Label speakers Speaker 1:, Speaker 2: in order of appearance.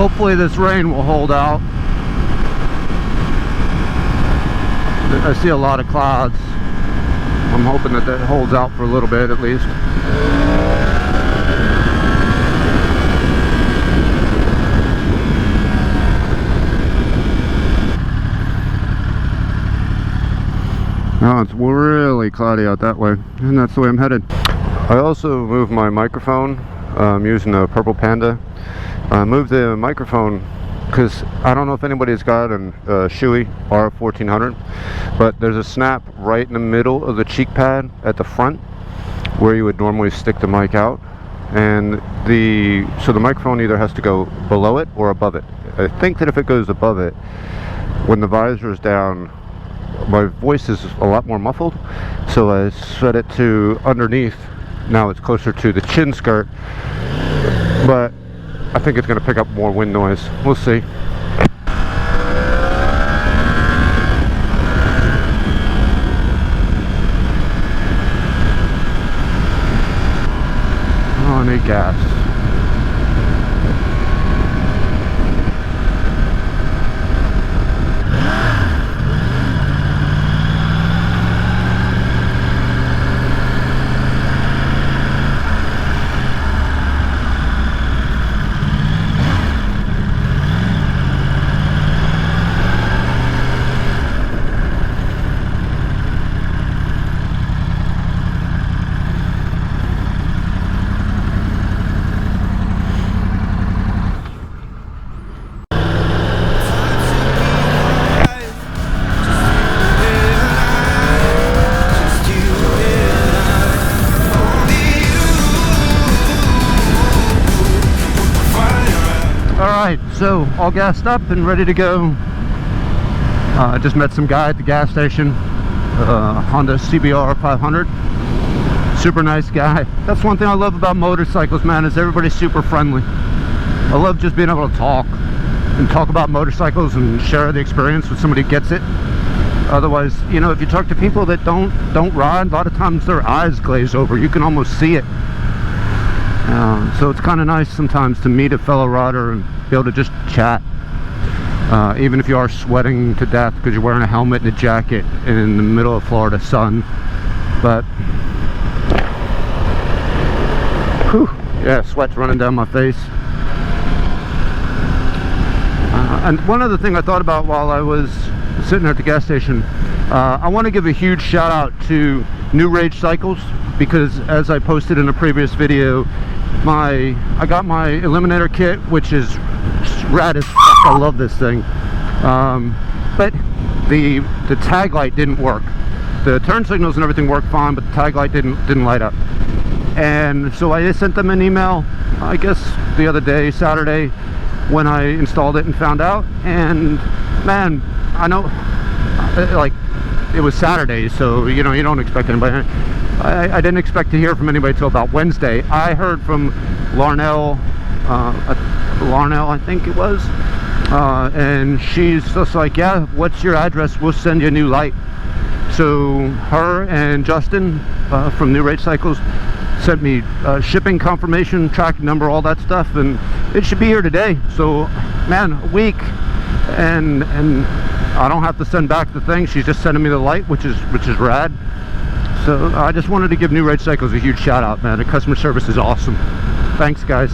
Speaker 1: Hopefully this rain will hold out. I see a lot of clouds. I'm hoping that that holds out for a little bit at least. Oh, it's really cloudy out that way, and that's the way I'm headed. I also moved my microphone using a Purple Panda. I moved the microphone because I don't know if anybody's got an Shui R1400, but there's a snap right in the middle of the cheek pad at the front where you would normally stick the mic out, and so the microphone either has to go below it or above it. I think that if it goes above it, when the visor is down, my voice is a lot more muffled, so I set it to underneath. Now it's closer to the chin skirt, but I think it's going to pick up more wind noise. We'll see. Oh, I need gas. So all gassed up and ready to go. I just met some guy at the gas station, Honda CBR 500. Super nice guy. That's one thing I love about motorcycles, man, is everybody's super friendly. I love just being able to talk about motorcycles and share the experience with somebody who gets it. Otherwise, you know, if you talk to people that don't ride, a lot of times their eyes glaze over. You can almost see it. So it's kind of nice sometimes to meet a fellow rider and be able to just chat, even if you are sweating to death because you're wearing a helmet and a jacket in the middle of Florida sun. But whew, yeah, sweat's running down my face. And one other thing I thought about while I was sitting there at the gas station, I want to give a huge shout out to New Rage Cycles, because as I posted in a previous video, I got my Eliminator kit, which is rad as fuck. I love this thing, but the tag light didn't work. The turn signals and everything worked fine, but the tag light didn't light up. And so I sent them an email, I guess the other day, Saturday, when I installed it and found out. And man, I know, like, it was Saturday, so you know, you don't expect anybody. I didn't expect to hear from anybody till about Wednesday. I heard from Larnell, I think it was, and she's just like, yeah, what's your address? We'll send you a new light. So her and Justin from New Rage Cycles sent me shipping confirmation, tracking number, all that stuff, and it should be here today. So man, a week, and I don't have to send back the thing. She's just sending me the light, which is rad. So I just wanted to give New Rage Cycles a huge shout out, man. The customer service is awesome. Thanks, guys.